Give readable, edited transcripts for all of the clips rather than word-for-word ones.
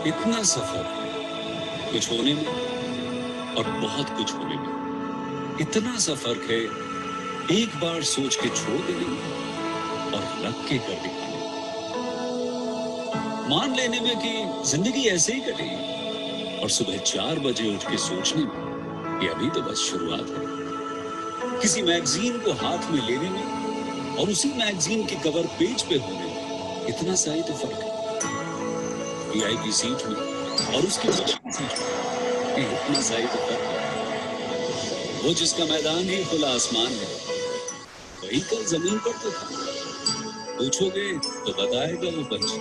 इतना सफर कुछ होने में और बहुत कुछ होने में। इतना सा फर्क है एक बार सोच के छोड़ देने में और रख के कर दिखाने में। मान लेने में कि जिंदगी ऐसे ही कटेगी और सुबह 4 बजे उठ के सोचने में कि अभी तो बस शुरुआत है। किसी मैगजीन को हाथ में लेने में और उसी मैगजीन के कवर पेज पे होने में इतना सा ही तो फर्क है। वीआईपी सीट में और उसकी मुश्किल सीट में इतना सा ही तो फर्क है। वो जिसका मैदान ही खुला आसमान है वही कल जमीन पर तो था। पूछोगे तो बताएगा वो पंछी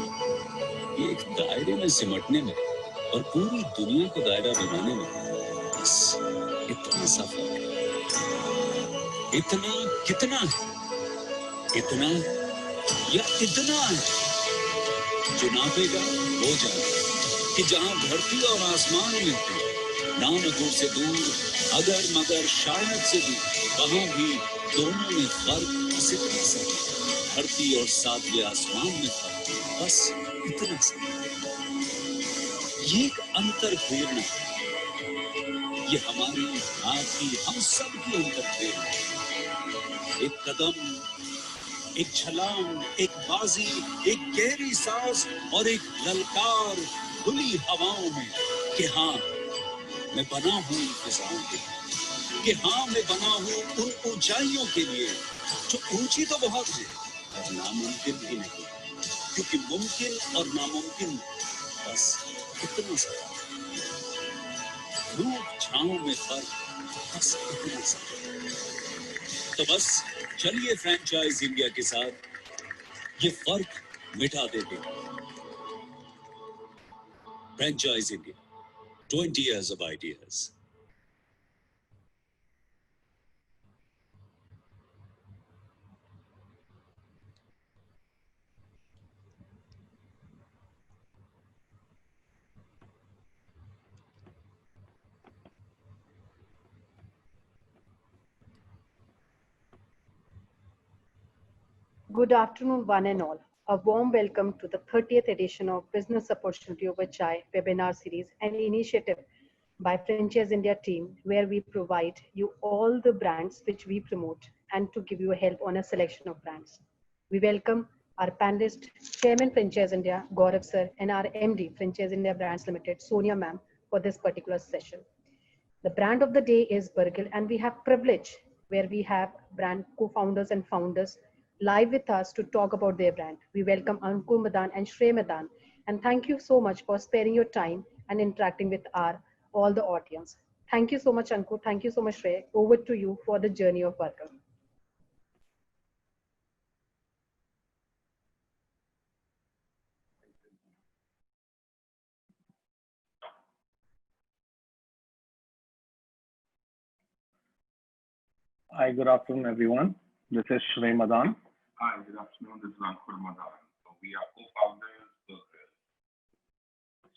एक दायरे में सिमटने में और पूरी दुनिया को दायरा बनाने में बस इतना सा फर्क है। इतना कितना है? इतना या इतना है जो नापेगा वो जाने कि जहां धरती और आसमान में थे नाम दूर से दूर अगर मगर शायद से भी वहां भी दोनों में फर्क बस इतना सा धरती और सातवें आसमान में फर्क बस इतना सा। ये एक अंतर प्रेरणा ये हमारी आपकी हम सब की अंतर प्रेरणा। एक कदम एक छलांग एक बाजी एक गहरी सांस और एक ललकार खुली हवाओं में कि हाँ मैं बना हूं इंतजाम के कि हाँ मैं बना हूं उन ऊंचाइयों के लिए जो ऊंची तो बहुत है और नामुमकिन भी नहीं क्योंकि मुमकिन और नामुमकिन बस इतना सा धूप छांव में फर्क बस इतना सा। तो बस चलिए फ्रेंचाइज इंडिया के साथ ये फर्क मिटा देते हैं। Franchise India 20 years of ideas. Good afternoon, one and all. A warm welcome to the 30th edition of Business Opportunity Over Chai webinar series, an initiative by Franchise India team, where we provide you all the brands which we promote and to give you help on a selection of brands. We welcome our panelist, Chairman Franchise India, Gaurav Sir, and our MD, Franchise India Brands Limited, Sonia Ma'am, for this particular session. The brand of the day is Burgle, and we have privilege where we have brand co-founders and founders live with us to talk about their brand. We welcome Ankur Madan and Shrey Madan, and thank you so much for sparing your time and interacting with our all the audience. Thank you so much, Ankur. Thank you so much, Shrey. Over to you for the journey of Burgle. Hi, good afternoon, everyone. This is Shrey Madan. Hi, good afternoon. This is Ankur Madan. So we are co-founders of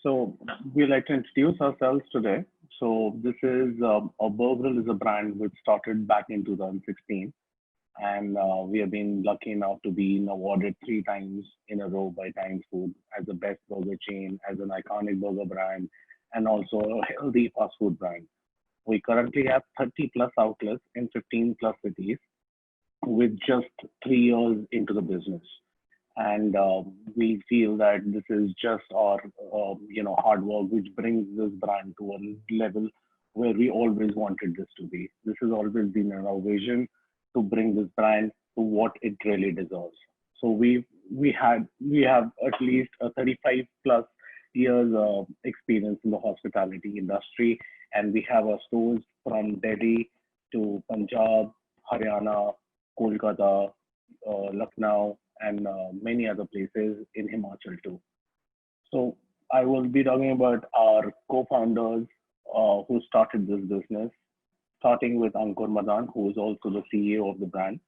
So we'd like to introduce ourselves today. So this is Burgeril is a brand which started back in 2016, and we have been lucky enough to be awarded 3 times in a row by Times Food as the best burger chain, as an iconic burger brand, and also a healthy fast food brand. We currently have 30 plus outlets in 15 plus cities with just 3 years into the business. And we feel that this is just our, hard work, which brings this brand to a level where we always wanted this to be. This has always been our vision to bring this brand to what it really deserves. So we have at least a 35 plus years of experience in the hospitality industry, and we have our stores from Delhi to Punjab, Haryana, Kolkata, Lucknow, and many other places in Himachal too. So I will be talking about our co-founders who started this business, starting with Ankur Madan, who is also the CEO of the brand,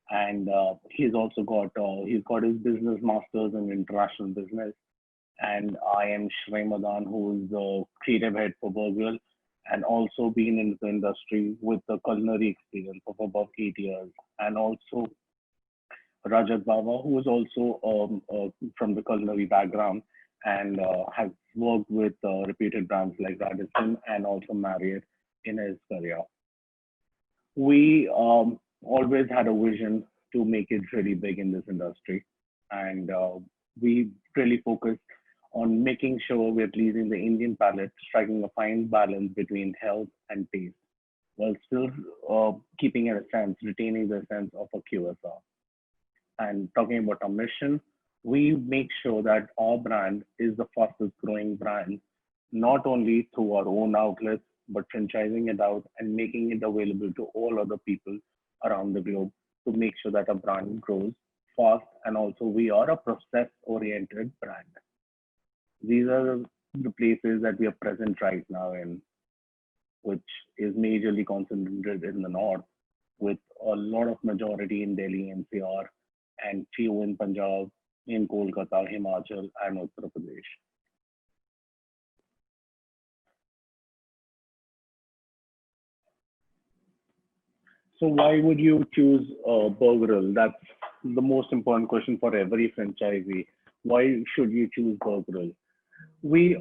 and he's got his business masters in international business. And I am Shrey Madan, who is the creative head for Burgle, and also been in the industry with the culinary experience of above 8 years, and also Rajat Baba, who is also from the culinary background, and has worked with reputed brands like Radisson and also Marriott in his career. We always had a vision to make it really big in this industry, and we really focused on making sure we're pleasing the Indian palate, striking a fine balance between health and taste, while still keeping in a sense, retaining the sense of a QSR. And talking about our mission, we make sure that our brand is the fastest growing brand, not only through our own outlets, but franchising it out and making it available to all other people around the globe to make sure that our brand grows fast. And also, we are a process oriented brand. These are the places that we are present right now in, which is majorly concentrated in the north, with a lot of majority in Delhi NCR and few in Punjab, in Kolkata, Himachal, and Uttar Pradesh. So why would you choose Burgerel? That's the most important question for every franchisee. Why should you choose Burgerel? We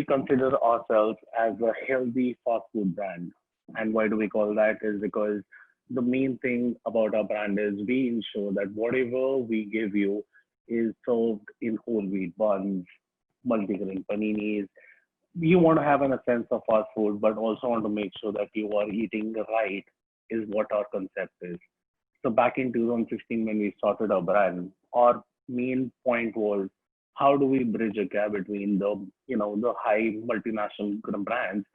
consider ourselves as a healthy fast food brand. And why do we call that? Is because the main thing about our brand is we ensure that whatever we give you is served in whole wheat buns, multigrain paninis. You want to have an, a sense of fast food, but also want to make sure that you are eating right is what our concept is. So back in 2016, when we started our brand, our main point was how do we bridge a gap between the high multinational brands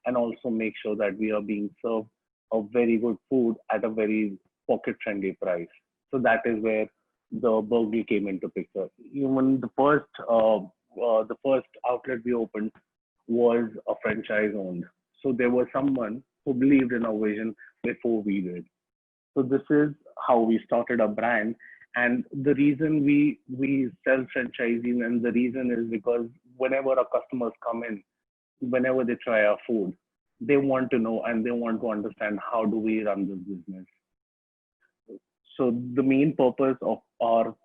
and also make sure that we are being served a very good food at a very pocket friendly price. So that is where the burglary came into picture. Even the first outlet we opened was a franchise owned. So there was someone who believed in our vision before we did. So this is how we started a brand. And the reason we sell franchising, and the reason is because whenever our customers come in, whenever they try our food, they want to know and they want to understand how do we run this business. So the main purpose of our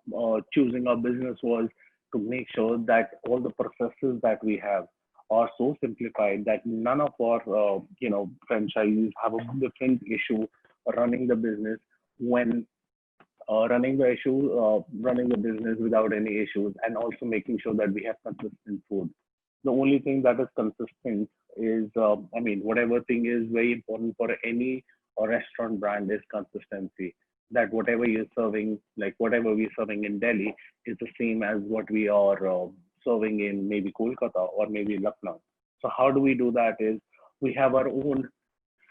choosing our business was to make sure that all the processes that we have are so simplified that none of our franchisees have a different issue running the business when running the business without any issues, and also making sure that we have consistent food. The only thing that is consistent is, whatever thing is very important for any restaurant brand is consistency. That whatever you're serving, like whatever we're serving in Delhi, is the same as what we are serving in maybe Kolkata or maybe Lucknow. So how do we do that? Is we have our own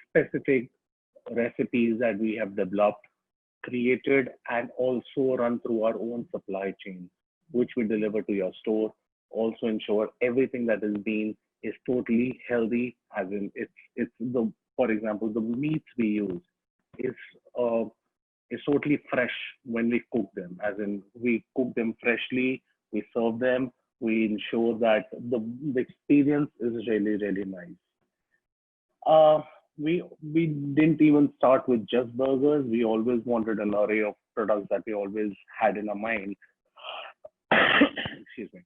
specific recipes that we have developed, created, and also run through our own supply chain, which we deliver to your store. Also ensure everything that is being is totally healthy, as in it's the for example the meats we use is uh, is totally fresh when we cook them, as in we cook them freshly, we serve them, we ensure that the experience is really really nice. Uh, we didn't even start with just burgers. We always wanted an array of products that we always had in our mind. Excuse me.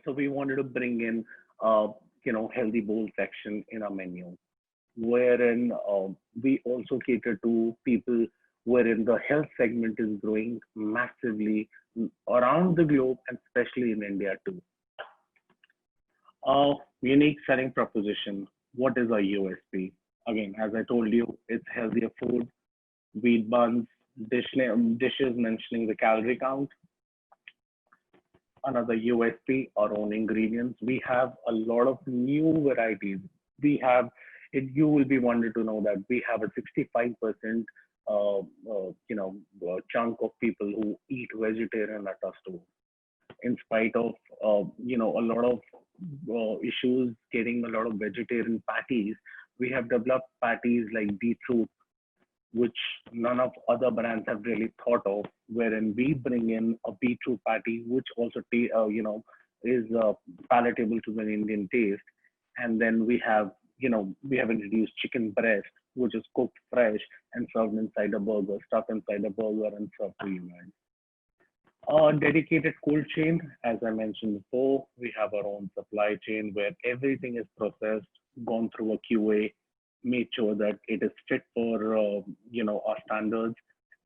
So we wanted to bring in, healthy bowl section in our menu, wherein we also cater to people wherein the health segment is growing massively around the globe and especially in India too. Unique selling proposition. What is our USP? Again, as I told you, it's healthier food, wheat buns, dishes mentioning the calorie count. Another USP, our own ingredients. We have a lot of new varieties. We have it. You will be wondered to know that we have a 65% chunk of people who eat vegetarian at our store. In spite of a lot of issues getting a lot of vegetarian patties, we have developed patties like beetroot, which none of other brands have really thought of, wherein we bring in a beetroot patty, which also is palatable to the Indian taste. And then we have introduced chicken breast, which is cooked fresh and served inside a burger, stuffed inside a burger and served to you guys. A dedicated cold chain, as I mentioned before, we have our own supply chain where everything is processed, gone through a QA, made sure that it is fit for our standards,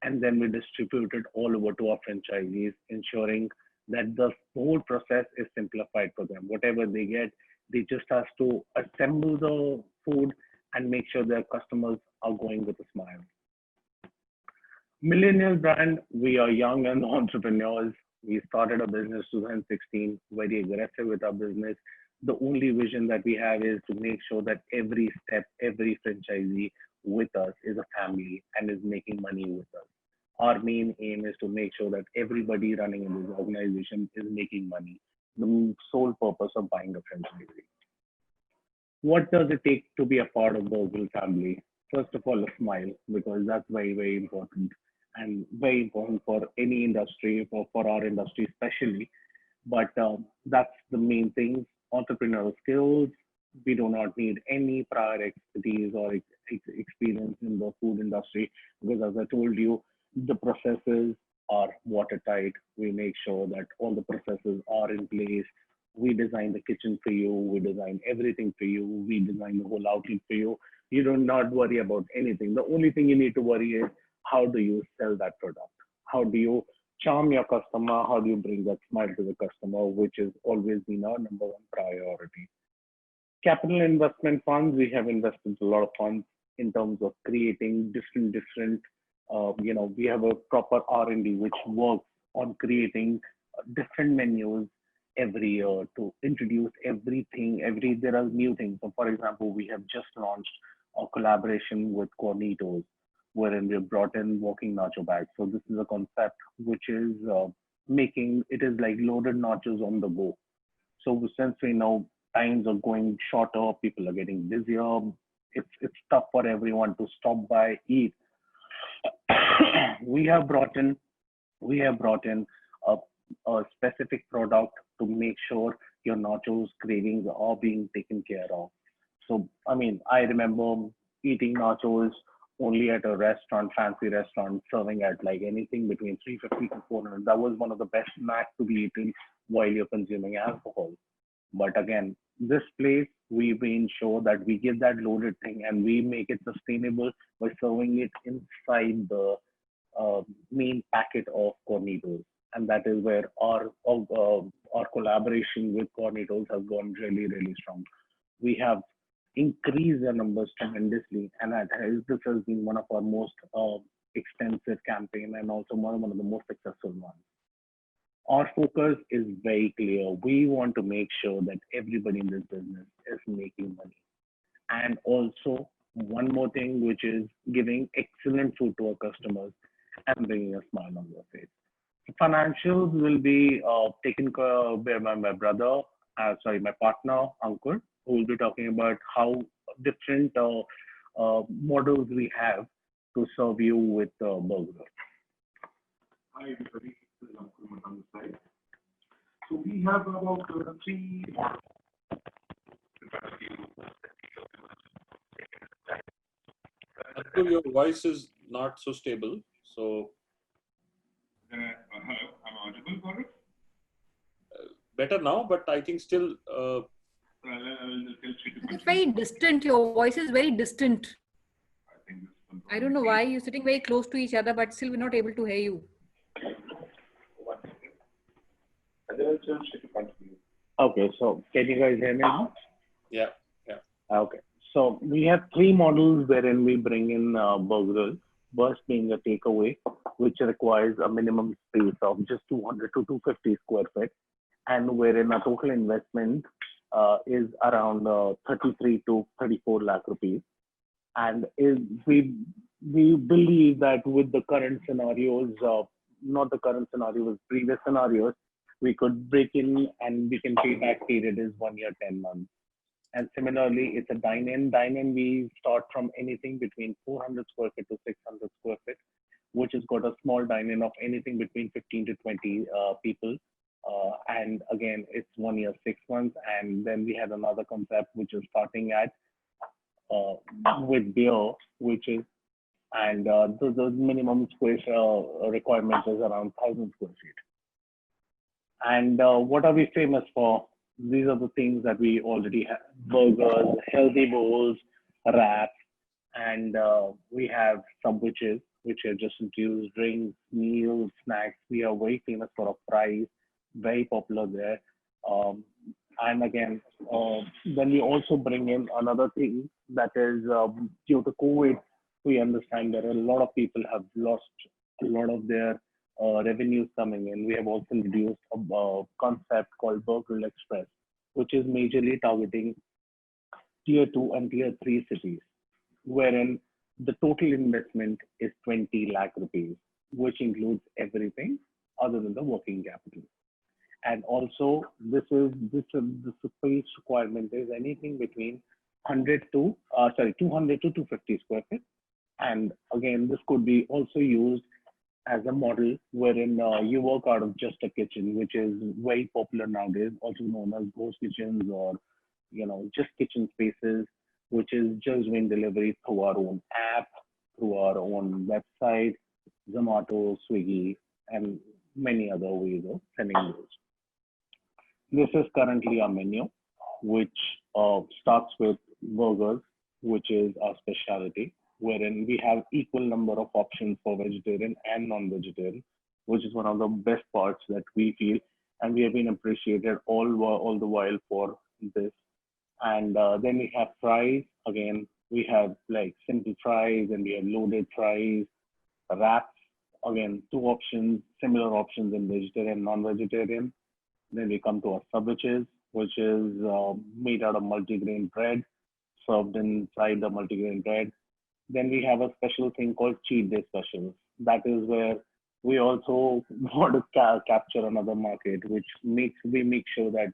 and then we distribute it all over to our franchisees, ensuring that the whole process is simplified for them. Whatever they get, they just have to assemble the food and make sure their customers are going with a smile. Millennial brand, we are young and entrepreneurs. We started a business 2016, very aggressive with our business. The only vision that we have is to make sure that every step, every franchisee with us is a family and is making money with us. Our main aim is to make sure that everybody running in this organization is making money. The sole purpose of buying a franchisee. What does it take to be a part of the Oval family? First of all, a smile, because that's very, very important and very important for any industry, for our industry especially. But that's the main thing. Entrepreneurial skills. We do not need any prior expertise or experience in the food industry because, as I told you, the processes are watertight. We make sure that all the processes are in place. We design the kitchen for you. We design everything for you. We design the whole outlet for you. You do not worry about anything. The only thing you need to worry is how do you sell that product? How do you charm your customer? How do you bring that smile to the customer, which has always been our number one priority. Capital investment funds, we have invested a lot of funds in terms of creating different, we have a proper R&D which works on creating different menus every year to introduce everything. There are new things. So, for example, we have just launched a collaboration with Cornitos, wherein we have brought in walking nacho bags. So this is a concept which is making it is like loaded nachos on the go. So since we know times are going shorter, people are getting busier. It's tough for everyone to stop by, eat. we have brought in we have brought in a specific product to make sure your nachos cravings are being taken care of. So I mean, I remember eating nachos only at a restaurant, fancy restaurant, serving at like anything between 350 to 400. That was one of the best snacks to be eaten while you're consuming alcohol. But again, this place, we ensure that we give that loaded thing and we make it sustainable by serving it inside the main packet of Cornitos. And that is where our collaboration with Cornitos has gone really, really strong. We have increased the numbers tremendously, and this has been one of our most extensive campaign and also one of the most successful ones. Our focus is very clear. We want to make sure that everybody in this business is making money. And also, one more thing, which is giving excellent food to our customers and bringing a smile on their face. The financials will be taken care of by my brother, my partner, Ankur, who will be talking about how different models we have to serve you with burger. Hi, everybody. This is Ankur Madan side. So we have about three models. Atul, your voice is not so stable. So Hello, I'm audible for it. better now, but I think still. I'll tell you to It's very distant. Your voice is very distant. I think this one. I don't know why you're sitting very close to each other, but still we're not able to hear you. One second. And then I'll tell you to continue. Okay, so can you guys hear me now? Yeah. Okay, so we have three models wherein we bring in burgers. First being a takeaway, which requires a minimum space of just 200 to 250 square feet, and wherein a total investment is around 33 to 34 lakh rupees. And we believe that with the current scenarios, not the current scenarios, previous scenarios, we could break in and we can pay back period is 1 year, 10 months. And similarly, it's a dine-in. Dine-in, we start from anything between 400 square feet to 600 square feet, which has got a small dine-in of anything between 15 to 20 people. And again, it's 1 year, 6 months. And then we had another concept, which is starting at with beer, which is, and the minimum square requirement is around 1,000 square feet. And what are we famous for? These are the things that we already have: burgers, healthy bowls, wraps, and we have sandwiches, which are just introduced, drinks, meals, snacks. We are very famous for our fries, very popular there. Um, and again, then we also bring in another thing that is due to COVID. We understand that a lot of people have lost a lot of their revenues coming in. We have also introduced a concept called Burger Express, which is majorly targeting tier 2 and tier 3 cities, wherein the total investment is 20 lakh rupees, which includes everything other than the working capital. And also, the space requirement is anything between 200 to 250 square feet. And again, this could be also used as a model wherein you work out of just a kitchen, which is very popular nowadays, also known as ghost kitchens, or just kitchen spaces, which is just doing delivery through our own app, through our own website, Zomato, Swiggy, and many other ways of sending those. This is currently our menu, which starts with burgers, which is our specialty, wherein we have equal number of options for vegetarian and non-vegetarian, which is one of the best parts that we feel, and we have been appreciated all the while for this. And then we have fries. Again, we have like simple fries, and we have loaded fries, wraps. Again, two options, similar options in vegetarian, non-vegetarian. Then we come to our sandwiches, which is made out of multigrain bread, served inside the multigrain bread. Then we have a special thing called cheat day specials. That is where we also want to capture another market, which we make sure that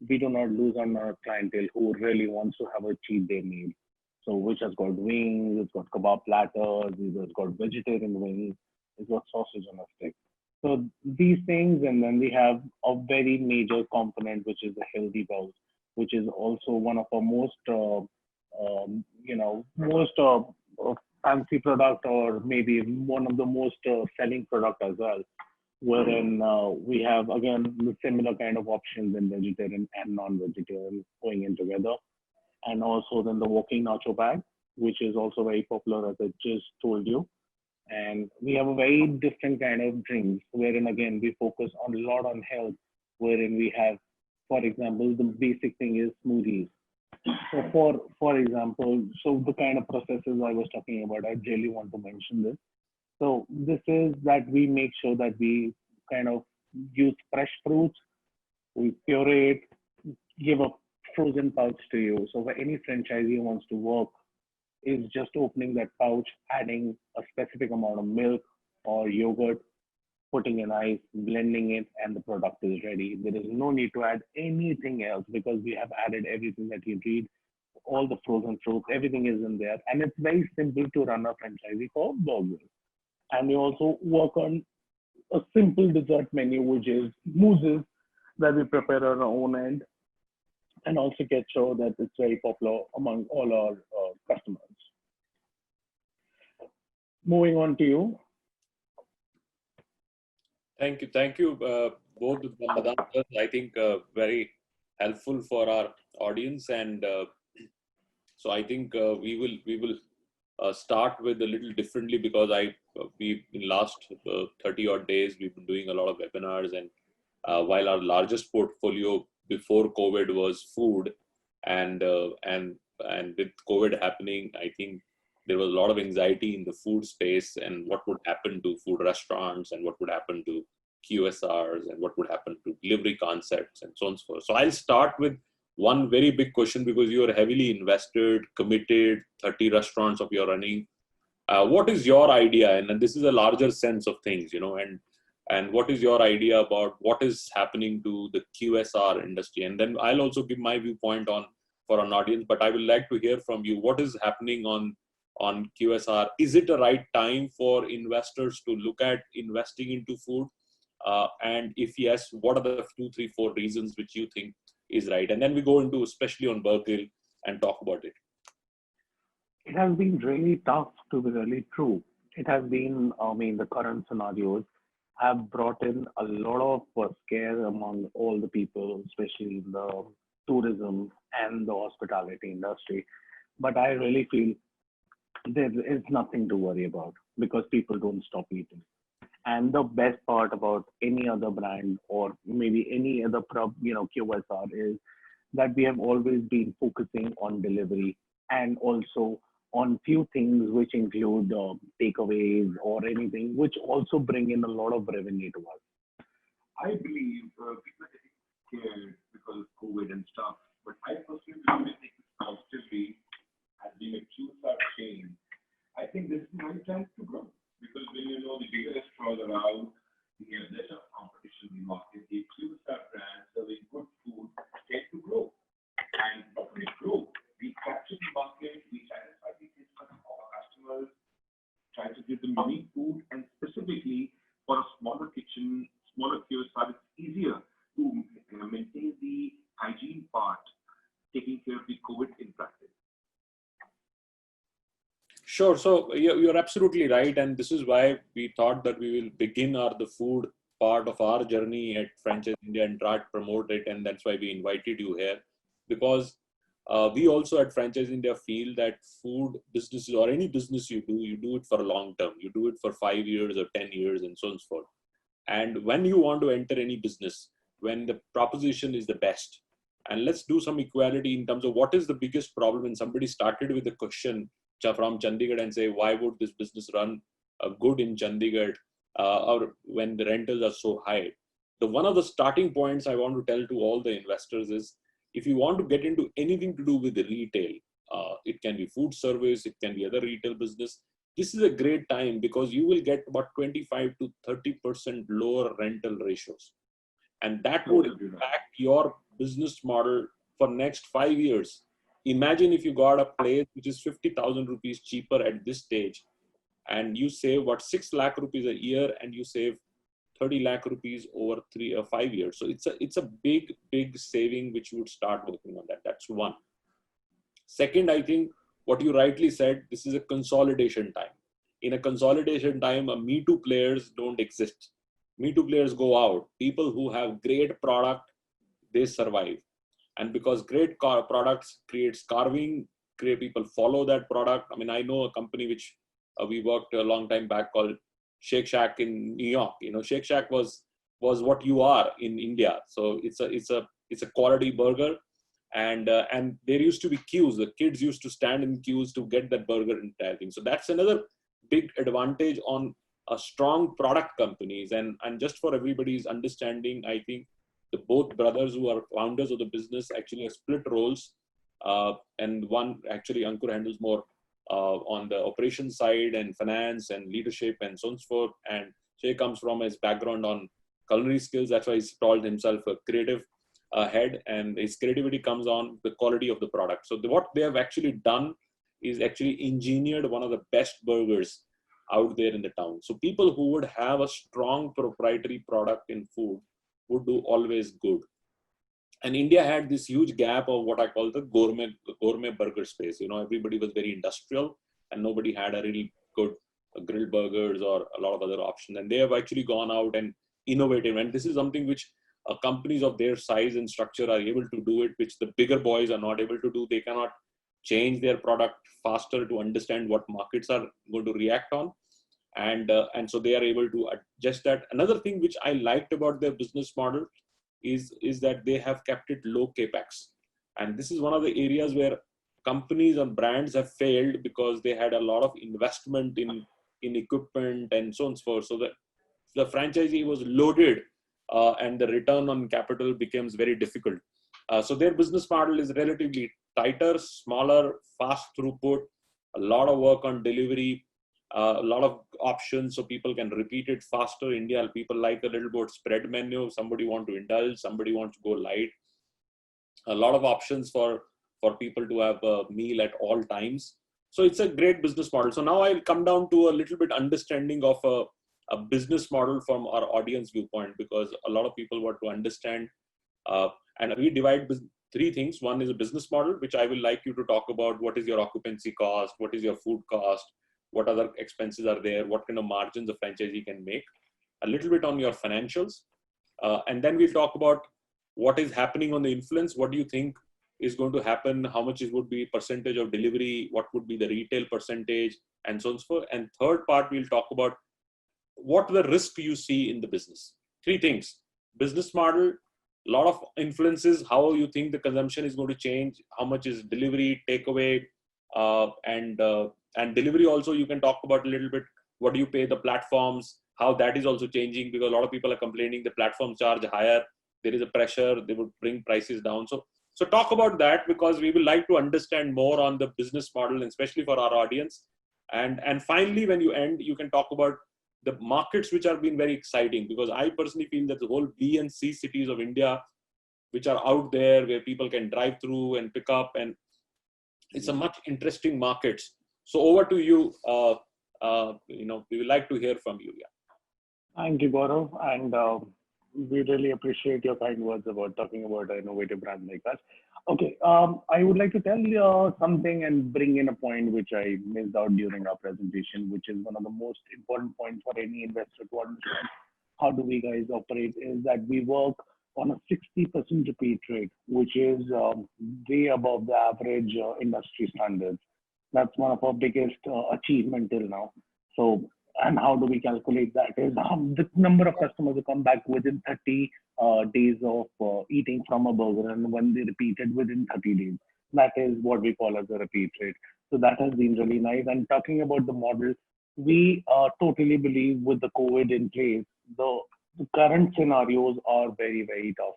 we do not lose on our clientele who really wants to have a cheat day meal. So which has got wings, it's got kebab platters, it's got vegetarian wings, it's got sausage on a stick. So these things, and then we have a very major component, which is the healthy bowls, which is also one of our most, most fancy product, or maybe one of the most selling product as well, wherein we have again the similar kind of options in vegetarian and non-vegetarian going in together, and also then the walking nacho bag, which is also very popular, as I just told you. And we have a very different kind of drinks, wherein again we focus on a lot on health, wherein we have, for example, the basic thing is smoothies. So for example, so the kind of processes I was talking about, I really want to mention this. So this is that we make sure that we kind of use fresh fruits, we puree it, give a frozen pouch to you. So for any franchisee who wants to work, is just opening that pouch, adding a specific amount of milk or yogurt, putting in ice, blending it, and the product is ready. There is no need to add anything else because we have added everything that you need, all the frozen fruits, everything is in there. And it's very simple to run a franchisee for burgers. And we also work on a simple dessert menu, which is mousses that we prepare on our own end, and also get sure that it's very popular among all our customers. Moving on to you. Thank you, both the Madam. I think very helpful for our audience, and so I think we will start with a little differently, because we in last 30 odd days we've been doing a lot of webinars, and while our largest portfolio before COVID was food, and with COVID happening, I think there was a lot of anxiety in the food space, and what would happen to food restaurants, and what would happen to QSRs, and what would happen to delivery concepts, and so on and so forth. So I'll start with one very big question, because you are heavily invested, committed, 30 restaurants of your running. What is your idea? And this is a larger sense of things, and what is your idea about what is happening to the QSR industry? And then I'll also give my viewpoint for an audience, but I would like to hear from you. What is happening on QSR? Is it the right time for investors to look at investing into food? And if yes, what are the 2, 3, 4 reasons which you think is right? And then we go into especially on Burkill and talk about it. It has been really tough to be really true. It has been, the current scenarios have brought in a lot of scare among all the people, especially in the tourism and the hospitality industry. But I really feel there is nothing to worry about because people don't stop eating. And the best part about any other brand or maybe any other QSR is that we have always been focusing on delivery and also on few things which include takeaways or anything which also bring in a lot of revenue to us. I believe people are getting scared because of COVID and stuff, but I personally believe in it positively as being a QSR chain. I think this is the right time to grow because when you know the bigger restaurants around, you have lesser competition in the market. The QSR brands serving good food tend to grow, and when we grow, we capture the market, we satisfy the needs of our customers, try to give them unique food, and specifically for a smaller kitchen, smaller QSR, it's easier to maintain the hygiene part, taking care of the COVID in practice. Sure. So you're absolutely right. And this is why we thought that we will begin the food part of our journey at Franchise India and try to promote it. And that's why we invited you here, because we also at Franchise India feel that food businesses or any business you do it for a long term. You do it for 5 years or 10 years and so on and so forth. And when you want to enter any business, when the proposition is the best, and let's do some equality in terms of what is the biggest problem. When somebody started with a question from Chandigarh and say, why would this business run good in Chandigarh or when the rentals are so high? One of the starting points I want to tell to all the investors is, if you want to get into anything to do with the retail, it can be food service, it can be other retail business. This is a great time because you will get about 25 to 30% lower rental ratios. And that would impact your business model for next 5 years. Imagine if you got a place which is 50,000 rupees cheaper at this stage, and you save 6 lakh rupees a year, and you save 30 lakh rupees over 3 or 5 years. So it's a big saving which you would start working on that. That's one. Second, I think what you rightly said, this is a consolidation time. In a consolidation time, Me Too players don't exist. Me Too players go out. People who have great product, they survive. And because great products creates carving, people follow that product. I mean, I know a company which we worked a long time back called Shake Shack in New York. You know, Shake Shack was what you are in India. So it's a quality burger, and there used to be queues. The kids used to stand in queues to get that burger and everything. So that's another big advantage on a strong product companies. And just for everybody's understanding, I think the both brothers who are founders of the business actually have split roles, and one actually Ankur handles more on the operations side and finance and leadership and so on and so forth. And Shay comes from his background on culinary skills. That's why he's called himself a creative head, and his creativity comes on the quality of the product. So what they have actually done is actually engineered one of the best burgers out there in the town. So people who would have a strong proprietary product in food would do always good. And India had this huge gap of what I call the gourmet burger space. You know, everybody was very industrial and nobody had a really good grilled burgers or a lot of other options. And they have actually gone out and innovated. And this is something which companies of their size and structure are able to do it, which the bigger boys are not able to do. They cannot change their product faster to understand what markets are going to react on. And so they are able to adjust that. Another thing which I liked about their business model is that they have kept it low capex. And this is one of the areas where companies and brands have failed because they had a lot of investment in equipment and so on and so forth. So that the franchisee was loaded and the return on capital becomes very difficult. So their business model is relatively tighter, smaller, fast throughput, a lot of work on delivery, a lot of options so people can repeat it faster. India, people like a little bit spread menu. Somebody want to indulge, somebody wants to go light. A lot of options for people to have a meal at all times. So it's a great business model. So now I'll come down to a little bit understanding of a business model from our audience viewpoint, because a lot of people want to understand. And we divide three things. One is a business model, which I will like you to talk about. What is your occupancy cost? What is your food cost? What other expenses are there? What kind of margins a franchisee can make? a little bit on your financials, and then we'll talk about what is happening on the influence. What do you think is going to happen? How much it would be percentage of delivery? What would be the retail percentage, and so on and so forth. And third part, we'll talk about what the risk you see in the business. Three things: business model, a lot of influences, how you think the consumption is going to change, how much is delivery, takeaway, and delivery also. You can talk about a little bit what do you pay the platforms, how that is also changing, because a lot of people are complaining the platform charge higher. There is a pressure, they would bring prices down. So talk about that, because we will like to understand more on the business model, and especially for our audience. And finally, when you end, you can talk about the markets which have been very exciting, because I personally feel that the whole B and C cities of India, which are out there where people can drive through and pick up, and it's a much interesting markets. So over to you. We would like to hear from you. Yeah. Thank you, Gaurav. And we really appreciate your kind words about talking about an innovative brand like us. Okay, I would like to tell you something and bring in a point which I missed out during our presentation, which is one of the most important points for any investor to understand how do we guys operate, is that we work on a 60% repeat rate, which is way above the average industry standards. That's one of our biggest achievement till now. So, and how do we calculate that? Is the number of customers who come back within 30 days of eating from a burger, and when they repeat it within 30 days. That is what we call as a repeat rate. So that has been really nice. And talking about the model, we totally believe with the COVID in place, the current scenarios are very, very tough.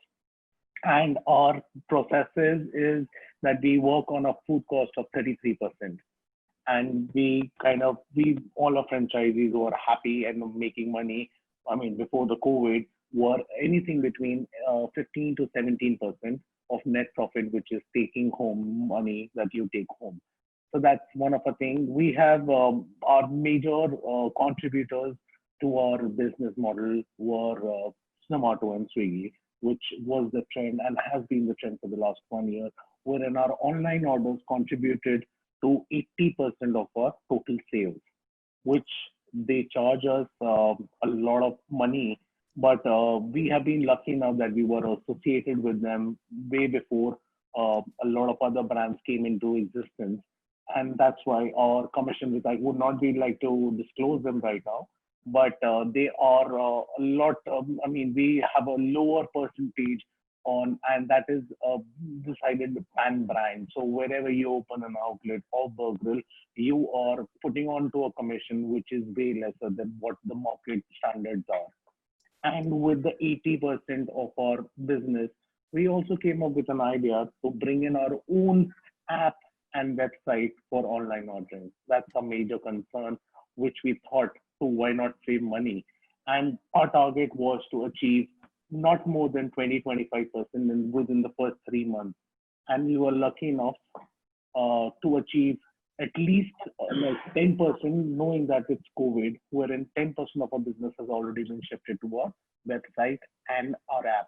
And our processes is that we work on a food cost of 33%. And all our franchisees who are happy and making money, I mean, before the COVID, were anything between 15 to 17% of net profit, which is taking home money that you take home. So that's one of the things. We have our major contributors to our business model were Zomato and Swiggy, which was the trend and has been the trend for the last 1 year, wherein our online orders contributed to 80% of our total sales, which they charge us a lot of money. But we have been lucky enough that we were associated with them way before a lot of other brands came into existence. And that's why our commission, which I would not be like to disclose them right now, but they are a lot, we have a lower percentage on, and that is decided pan brand. So wherever you open an outlet or Burger, you are putting onto a commission which is way lesser than what the market standards are. And with the 80% of our business, we also came up with an idea to bring in our own app and website for online ordering. That's a major concern, which we thought, so why not save money? And our target was to achieve not more than 20-25% within the first 3 months. And we were lucky enough to achieve at least like 10%, knowing that it's COVID, wherein 10% of our business has already been shifted to our website and our app,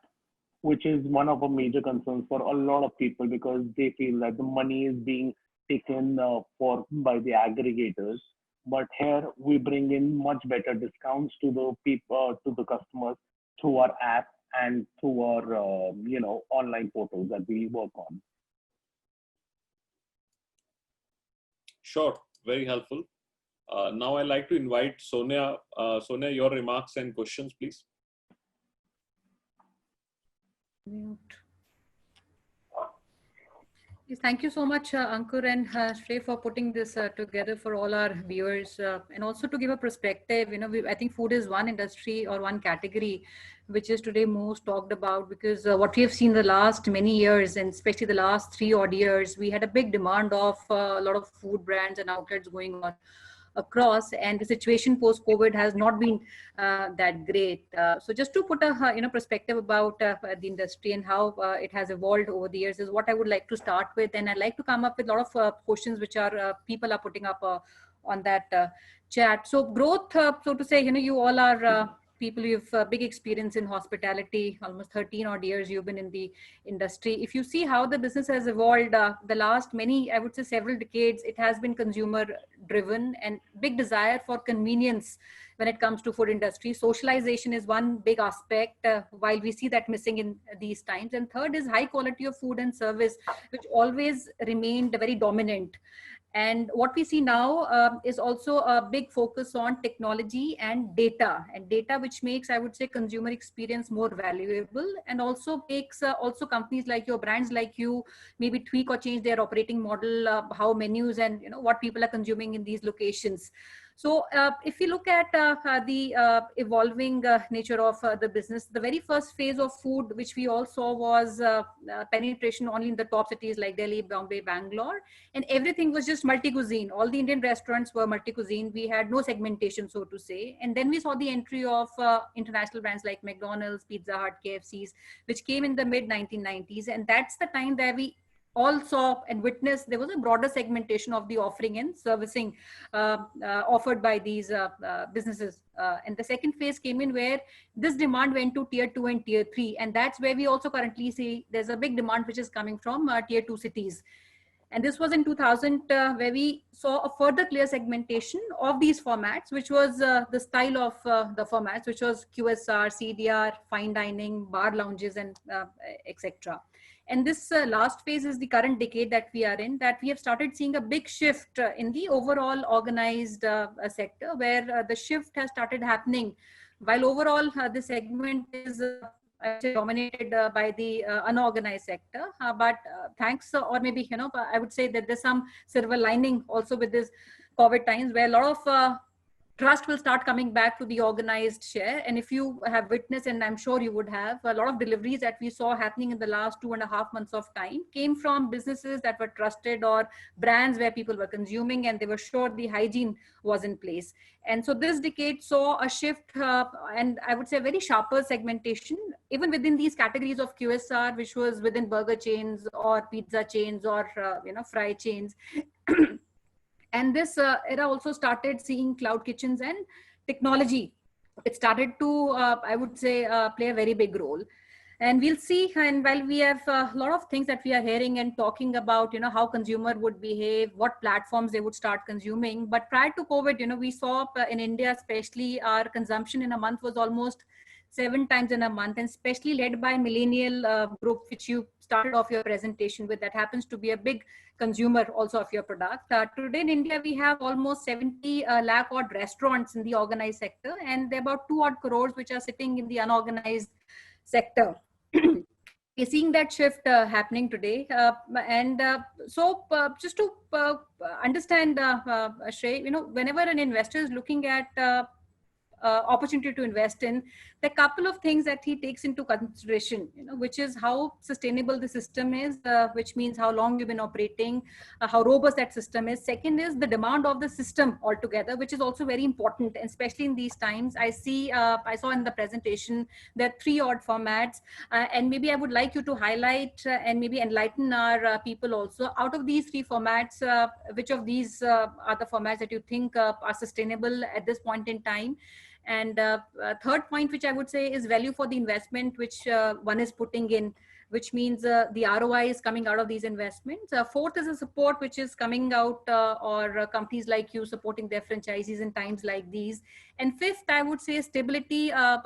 which is one of our major concerns for a lot of people, because they feel that the money is being taken by the aggregators. But here we bring in much better discounts to the people, to the customers, through our app and through our online portals that we work on. Sure, very helpful. Now I'd like to invite Sonia. Sonia, your remarks and questions, please. Yes, thank you so much, Ankur and Shrey, for putting this together for all our viewers, and also to give a perspective. I think food is one industry or one category which is today most talked about, because what we have seen the last many years, and especially the last 3 odd years, we had a big demand of a lot of food brands and outlets going on across, and the situation post COVID has not been that great. So just to put a perspective about the industry and how it has evolved over the years is what I would like to start with, and I'd like to come up with a lot of questions which are people are putting up on that chat. So growth, so to say, you all are people with big experience in hospitality, almost 13 odd years you've been in the industry. If you see how the business has evolved, the last many, I would say several decades, it has been consumer driven and big desire for convenience when it comes to food industry. Socialization is one big aspect, while we see that missing in these times. And third is high quality of food and service, which always remained very dominant. And what we see now is also a big focus on technology and data, which makes, I would say, consumer experience more valuable, and also makes also companies like your, brands like you, maybe tweak or change their operating model, how menus and what people are consuming in these locations. So if we look at the evolving nature of the business, the very first phase of food, which we all saw, was penetration only in the top cities like Delhi, Bombay, Bangalore, and everything was just multi-cuisine. All the Indian restaurants were multi-cuisine. We had no segmentation, so to say. And then we saw the entry of international brands like McDonald's, Pizza Hut, KFCs, which came in the mid 1990s. And that's the time that we all saw and witnessed there was a broader segmentation of the offering and servicing offered by these businesses. And the second phase came in where this demand went to tier 2 and tier 3. And that's where we also currently see there's a big demand which is coming from tier 2 cities. And this was in 2000, where we saw a further clear segmentation of these formats, which was the style of the formats, which was QSR, CDR, fine dining, bar lounges, and etc. And this last phase is the current decade that we are in, that we have started seeing a big shift in the overall organized sector, where the shift has started happening. While overall the segment is dominated by the unorganized sector, but thanks, or maybe, I would say that there's some silver lining also with this COVID times, where a lot of trust will start coming back to the organized share. And if you have witnessed, and I'm sure you would have, a lot of deliveries that we saw happening in the last 2.5 months of time came from businesses that were trusted, or brands where people were consuming and they were sure the hygiene was in place. And so this decade saw a shift, and I would say a very sharper segmentation, even within these categories of QSR, which was within burger chains or pizza chains or fry chains. And this era also started seeing cloud kitchens and technology. It started to, I would say, play a very big role. And we'll see, and while we have a lot of things that we are hearing and talking about, how consumer would behave, what platforms they would start consuming. But prior to COVID, we saw in India, especially, our consumption in a month was almost 7 times in a month, and especially led by millennial group, which you started off your presentation with, that happens to be a big consumer also of your product. Today in India, we have almost 70 lakh odd restaurants in the organized sector, and there are about 2 odd crores which are sitting in the unorganized sector. We're seeing that shift happening today. So just to understand, Shrey, whenever an investor is looking at opportunity to invest in, there are a couple of things that he takes into consideration, which is how sustainable the system is, which means how long you've been operating, how robust that system is. Second is the demand of the system altogether, which is also very important, and especially in these times. I saw in the presentation there are 3 odd formats, and maybe I would like you to highlight and maybe enlighten our people also. Out of these 3 formats, which of these are the formats that you think are sustainable at this point in time? And third point, which I would say is value for the investment, which one is putting in, which means the ROI is coming out of these investments. Fourth is a support, which is coming out, or companies like you supporting their franchisees in times like these. And fifth, I would say stability of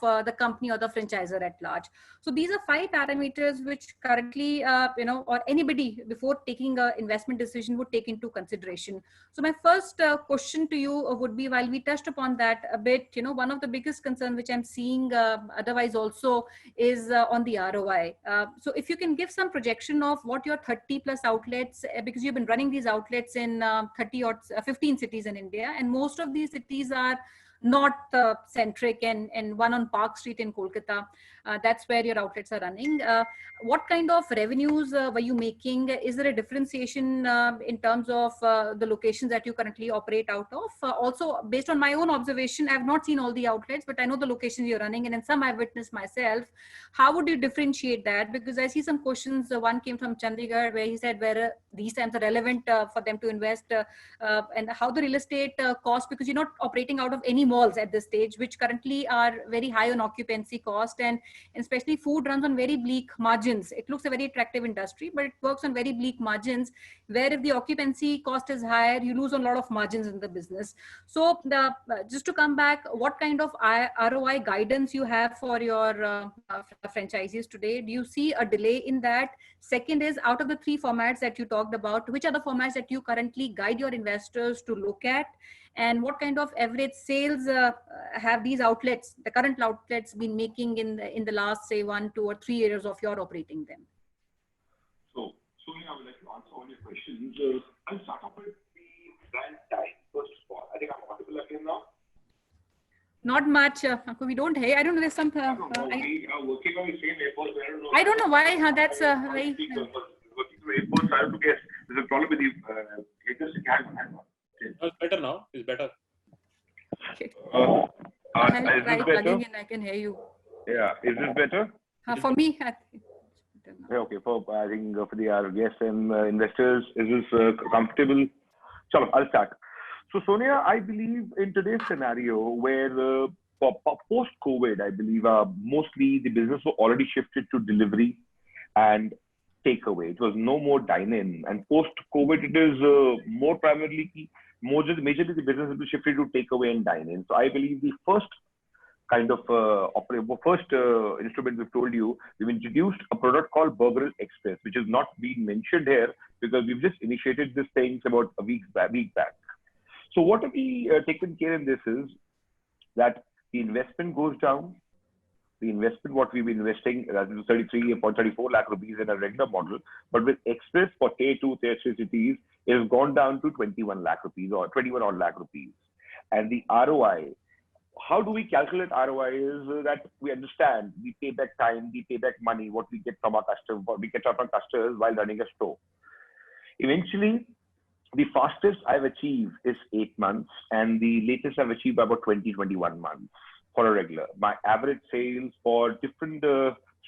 the company or the franchisor at large. So these are 5 parameters which currently, or anybody before taking an investment decision would take into consideration. So my first question to you would be, while we touched upon that a bit, one of the biggest concerns which I'm seeing otherwise also is on the ROI. So if you can give some projection of what your 30 plus outlets, because you've been running these outlets in 30 or 15 cities in India, and most of these cities are not centric, and one on Park Street in Kolkata, that's where your outlets are running. What kind of revenues were you making? Is there a differentiation in terms of the locations that you currently operate out of? Also, based on my own observation, I've not seen all the outlets, but I know the locations you're running, and in some I've witnessed myself. How would you differentiate that? Because I see some questions. One came from Chandigarh, where he said where these times are relevant for them to invest, and how the real estate cost, because you're not operating out of any malls at this stage, which currently are very high on occupancy cost, and especially food runs on very bleak margins. It looks a very attractive industry, but it works on very bleak margins, where if the occupancy cost is higher, you lose a lot of margins in the business. So just to come back, what kind of ROI guidance you have for your franchisees today? Do you see a delay in that? Second is, out of the 3 formats that you talked about, which are the formats that you currently guide your investors to look at? And what kind of average sales have these outlets, the current outlets, been making in the last, say, 1, 2, or 3 years of your operating them? So I would like to answer all your questions. I'll start off with the brand time first of all. I think I'm audible again now. Not much. We don't hear. I don't know. There's some. We are working on the same airport. I don't know why. That's very. Working on airports. I have to guess. There's a problem with the latest hang on. It's better now. It's better. Okay. Is Try this better? plugging in. I can hear you. Yeah. Is this better? For me, I think it's better now. Yeah, okay. I think for the guests and investors, is this comfortable? So I'll start. So Sonia, I believe in today's scenario where post-COVID, I believe mostly the business was already shifted to delivery and takeaway. It was no more dine-in. And post-COVID, it is majorly the business has shifted to takeaway and dine-in. So I believe the first kind of instrument we've told you, we've introduced a product called Burger Express, which is not being mentioned here because we've just initiated this thing about a week back. So what have we taken care in this is that the investment goes down. The investment, what we've been investing, that is 33.34 lakh rupees in a regular model, but with Express for tier 2, tier 3 cities, it has gone down to 21 lakh rupees or 21 odd lakh rupees. And the ROI, how do we calculate ROI is that we understand the payback time, the payback money, what we get from our customers, what we get from our customers while running a store. Eventually, the fastest I've achieved is 8 months, and the latest I've achieved about 21 months for a regular. My average sales for different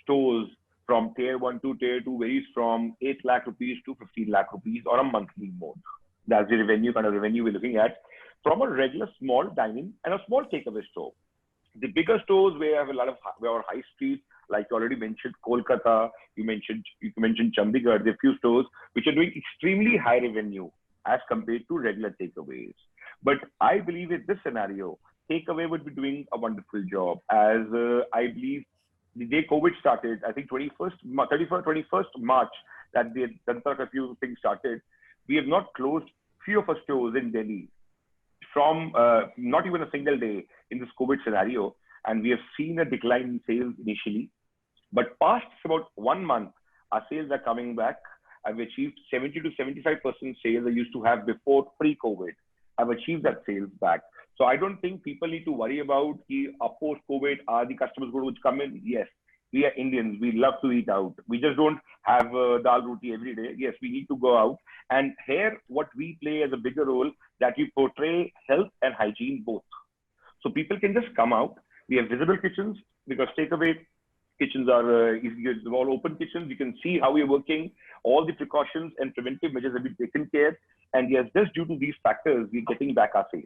stores from tier 1 to tier 2 varies from 8 lakh rupees to 15 lakh rupees on a monthly mode. That's the kind of revenue we're looking at from a regular small dining and a small takeaway store. The bigger stores where I have a lot of high street, like you already mentioned, Kolkata, you mentioned Chandigarh, there are few stores which are doing extremely high revenue as compared to regular takeaways. But I believe in this scenario, takeaway would be doing a wonderful job, as I believe the day COVID started, I think 21st March, that the Janata curfew thing started, we have not closed few of our stores in Delhi from not even a single day in this COVID scenario. And we have seen a decline in sales initially, but past about 1 month, our sales are coming back. I've achieved 70 to 75% sales I used to have before pre-COVID. I've achieved that sales back. So I don't think people need to worry about post-COVID, are the customers going to come in? Yes, we are Indians. We love to eat out. We just don't have dal roti every day. Yes, we need to go out. And here, what we play as a bigger role, that we portray health and hygiene both. So people can just come out. We have visible kitchens because takeaway kitchens are all open kitchens. You can see how we're working. All the precautions and preventive measures have been taken care. And yes, just due to these factors, we're getting back our sales.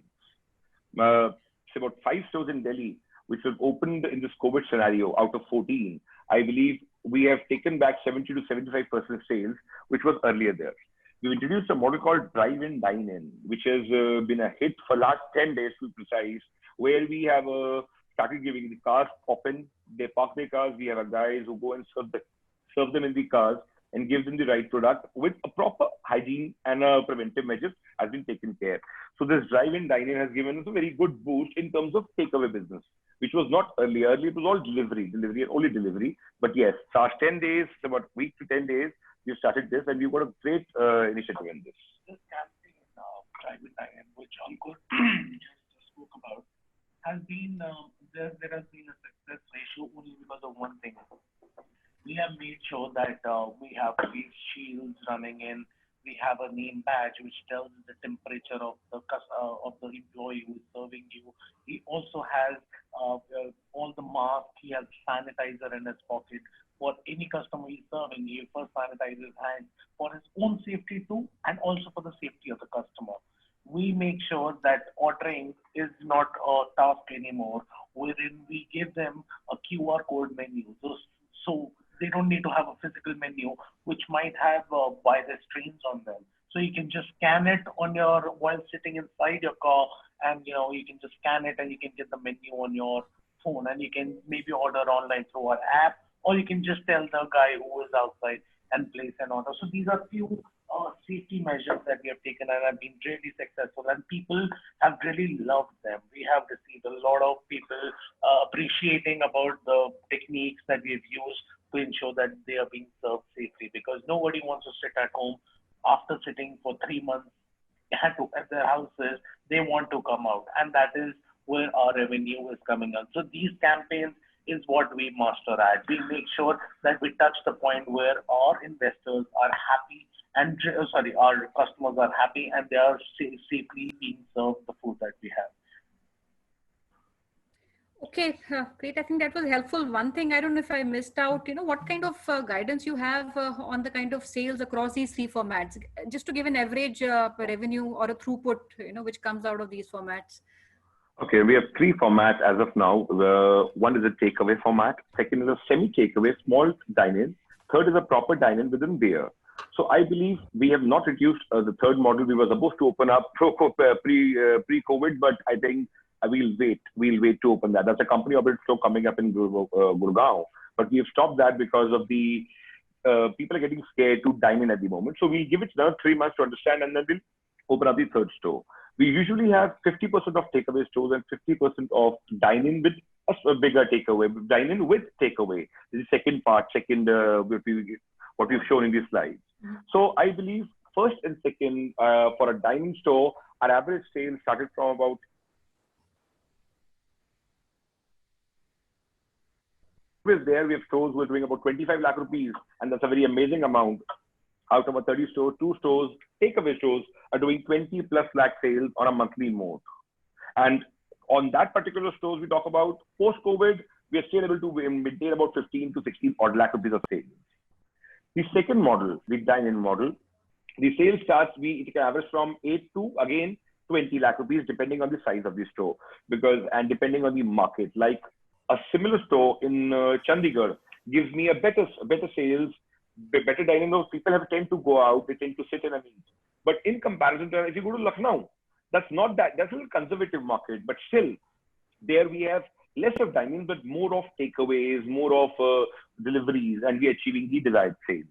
It's about 5 stores in Delhi, which have opened in this COVID scenario out of 14. I believe we have taken back 70 to 75% sales, which was earlier there. We've introduced a model called Drive-In, Dine-In, which has been a hit for last 10 days to be precise, where we have started giving the cars pop-in. They park their cars. We have guys who go and serve them in the cars and give them the right product with a proper hygiene and preventive measures has been taken care. So this Drive-In, Dine-In has given us a very good boost in terms of takeaway business, which was not earlier. Earlier it was all only delivery. But yes, last 10 days, about week to 10 days, we started this, and we've got a great initiative in this. This campaign, Drive-In, Dine-In, which Ankur just spoke about, has been there has been a success ratio only because of one thing. We have made sure that we have face shields running in. We have a name badge which tells the temperature of the employee who is serving you. He also has all the masks. He has sanitizer in his pocket. For any customer he's serving, he first sanitizes his hands for his own safety too, and also for the safety of the customer. we make sure that ordering is not a task anymore, wherein we give them a QR code menu. So they don't need to have a physical menu, which might have virus strains on them. So you can just scan it on your while sitting inside your car, and you can just scan it and you can get the menu on your phone, and you can maybe order online through our app, or you can just tell the guy who is outside and place an order. So these are few safety measures that we have taken and have been really successful, and people have really loved them. We have received a lot of people appreciating about the techniques that we have used to ensure that they are being served safely, because nobody wants to sit at home after sitting for 3 months at their houses. They want to come out, and that is where our revenue is coming on. So these campaigns is what we master at. We make sure that we touch the point where our investors are happy and our customers are happy, and they are safely being served the food that we have. Okay, great. I think that was helpful. One thing, I don't know if I missed out, what kind of guidance you have on the kind of sales across these three formats, just to give an average revenue or a throughput, which comes out of these formats. Okay, we have three formats as of now. One is a takeaway format. Second is a semi-takeaway, small dine-in. Third is a proper dine-in within beer. So I believe we have not reduced the third model. We were supposed to open up pre-COVID, but I think we'll wait to open that. That's a company operated store coming up in Gurgaon, but we have stopped that because of the people are getting scared to dine in at the moment. So we'll give it another 3 months to understand, and then we'll open up the third store. We usually have 50% of takeaway stores and 50% of dine-in with a bigger takeaway, dine-in with takeaway. This is the second part, what we've shown in these slides. So I believe first and second for a dine-in store, our average sales started from about there. We have stores who are doing about 25 lakh rupees, and that's a very amazing amount. Out of a 30 stores, 2 stores, takeaway stores, are doing 20 plus lakh sales on a monthly mode. And on that particular stores we talk about, post-COVID, we are still able to maintain about 15 to 16 odd lakh rupees of sales. The second model, the dine-in model, the sales starts, it can average from 8 to, again, 20 lakh rupees, depending on the size of the store, and depending on the market. Like a similar store in Chandigarh gives me a better sales, better dining. Those people tend to go out, they tend to sit in and eat. But in comparison to, if you go to Lucknow, that's a little conservative market, but still there we have less of dining, but more of takeaways, more of deliveries, and we are achieving the desired sales.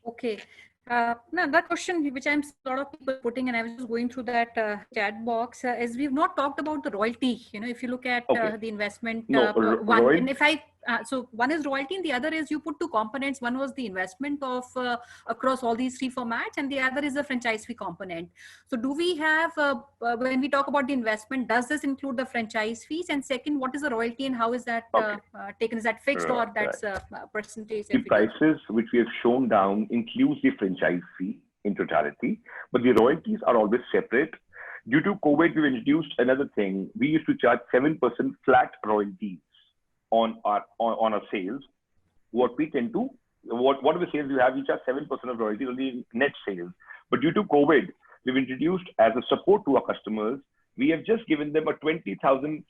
Okay. Now that question, which I'm a lot of people putting, and I was just going through that chat box, as we've not talked about the royalty. If you look at the investment, one, and if I so one is royalty, and the other is you put two components. One was the investment of across all these three formats, and the other is the franchise fee component. So do we have when we talk about the investment, does this include the franchise fees? And second, what is the royalty, and how is that taken? Is that fixed or that's percentage? The prices which we have shown down includes the franchise fee in totality, but the royalties are always separate. Due to COVID, we've introduced another thing. We used to charge 7% flat royalties on our sales. What we tend to, whatever sales you have, we charge 7% of royalties on the net sales. But due to COVID, we've introduced as a support to our customers, we have just given them a 20,000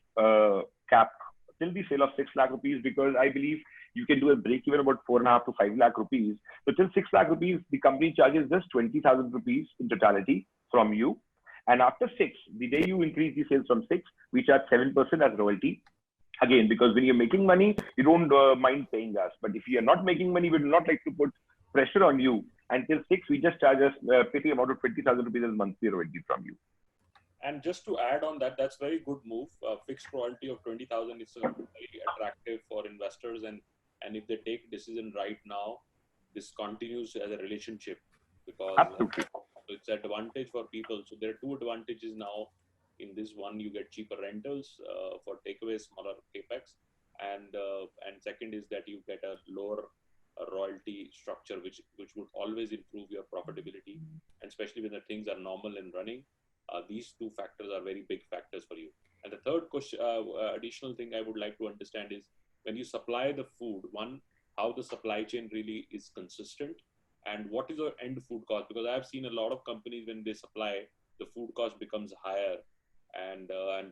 cap till the sale of 6 lakh rupees, because I believe you can do a break even about 4.5 to 5 lakh rupees. So till 6 lakh rupees, the company charges just 20,000 rupees in totality from you. And after 6, the day you increase the sales from 6, we charge 7% as royalty. Again, because when you're making money, you don't mind paying us. But if you're not making money, we do not like to put pressure on you. Until 6, we just charge us pretty amount of 20,000 rupees as monthly royalty from you. And just to add on that, that's very good move. Fixed royalty of 20,000 is very attractive for investors, and if they take decision right now, this continues as a relationship, because absolutely. It's an advantage for people. So there are two advantages now. In this one, you get cheaper rentals for takeaway, smaller capex, and second is that you get a lower royalty structure, which would always improve your profitability, and especially when the things are normal and running. These two factors are very big factors for you. And the third question, additional thing I would like to understand is, when you supply the food, one, how the supply chain really is consistent, and what is your end food cost? Because I've seen a lot of companies when they supply, the food cost becomes higher, and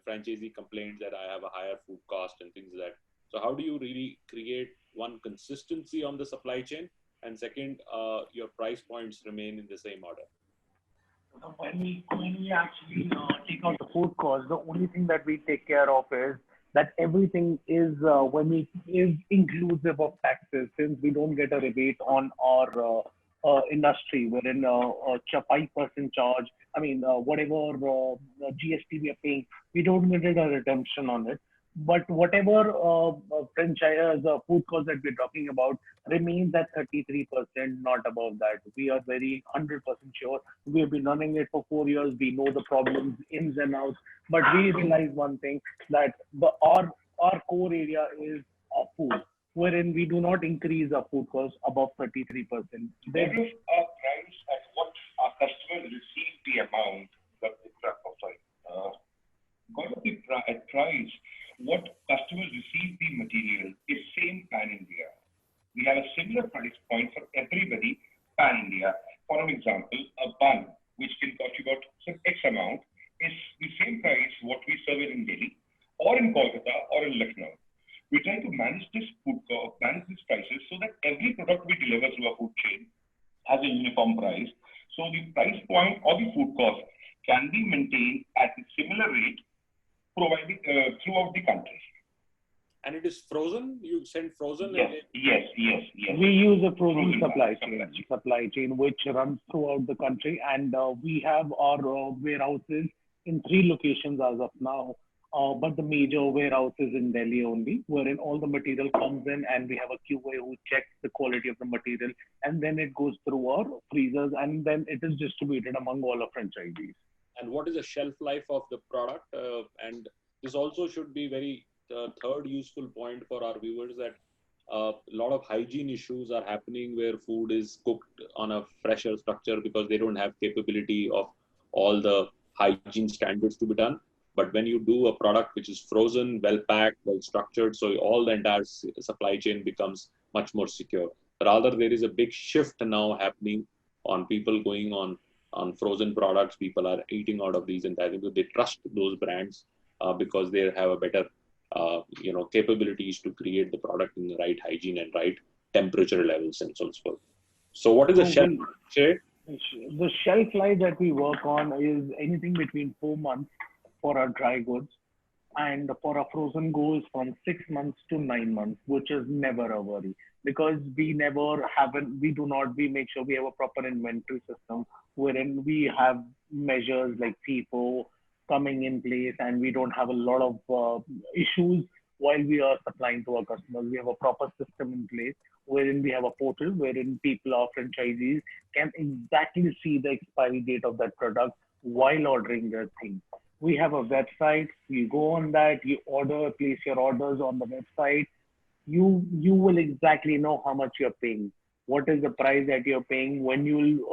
franchisee complains that I have a higher food cost and things like that. So how do you really create one consistency on the supply chain, and second, your price points remain in the same order? When we actually take out the food cost, the only thing that we take care of is that everything is is inclusive of taxes. Since we don't get a rebate on our industry, wherein a 5% charge, I mean whatever GST we are paying, we don't get a redemption on it. But whatever franchise food cost that we're talking about remains at 33%, not above that. We are very 100% sure. We have been running it for 4 years. We know the problems ins and outs. But we realize one thing, that our core area is food, wherein we do not increase our food cost above 33%. There is a price at what our customers receive the amount, got to be at price. What customers receive the material is same pan India. We have a similar price point for everybody pan India. For an example, a bun, which can cost you about some X amount, is the same price what we serve it in Delhi or in Kolkata or in Lucknow. We try to manage this manage these prices so that every product we deliver through a food chain has a uniform price. So the price point or the food cost can be maintained at a similar rate provided throughout the country. And it is frozen? You send frozen? Yes. We use a frozen supply chain which runs throughout the country, and we have our warehouses in 3 locations as of now. But the major warehouse is in Delhi only, wherein all the material comes in and we have a QA who checks the quality of the material, and then it goes through our freezers, and then it is distributed among all our franchisees. And what is the shelf life of the product? And this also should be very third useful point for our viewers, that a lot of hygiene issues are happening where food is cooked on a fresher structure because they don't have capability of all the hygiene standards to be done. But when you do a product which is frozen, well packed, well structured, so all the entire supply chain becomes much more secure. Rather, there is a big shift now happening on people going on frozen products. People are eating out of these, and I think they trust those brands because they have a better capabilities to create the product in the right hygiene and right temperature levels and so forth. So what is the shelf life? The shelf life that we work on is anything between 4 months for our dry goods, and for our frozen goes from 6 months to 9 months, which is never a worry, because we make sure we have a proper inventory system wherein we have measures like FIFO coming in place, and we don't have a lot of issues while we are supplying to our customers. We have a proper system in place wherein we have a portal wherein people, our franchisees, can exactly see the expiry date of that product while ordering their things. We have a website. You go on that, you place your orders on the website. You will exactly know how much you're paying. What is the price that you're paying? When will you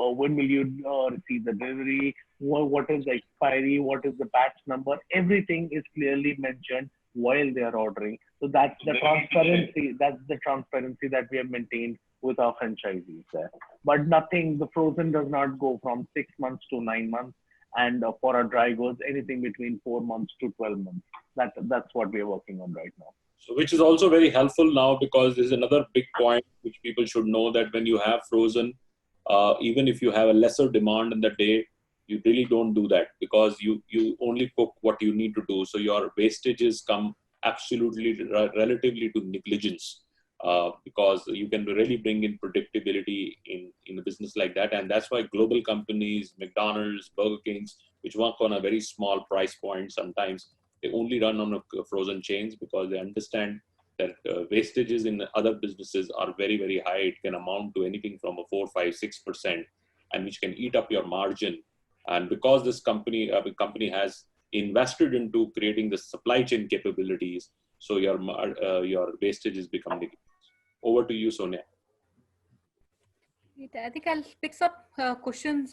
receive the delivery? What is the expiry? What is the batch number? Everything is clearly mentioned while they are ordering. So that's the transparency. That's the transparency that we have maintained with our franchisees there. But nothing. The frozen does not go from 6 months to 9 months. And for our dry goods, anything between 4 months to 12 months. That's what we are working on right now. So, which is also very helpful now, because there's another big point which people should know, that when you have frozen, even if you have a lesser demand in the day, you really don't do that, because you only cook what you need to do. So your wastages come absolutely relatively to negligence. Because you can really bring in predictability in a business like that. And that's why global companies, McDonald's, Burger Kings, which work on a very small price point, sometimes they only run on a frozen chains, because they understand that wastages in other businesses are very, very high. It can amount to anything from a 4, 5, 6%, and which can eat up your margin. And because this company has invested into creating the supply chain capabilities, so your wastages become negligence. Over to you, Sonia. I think I'll pick up questions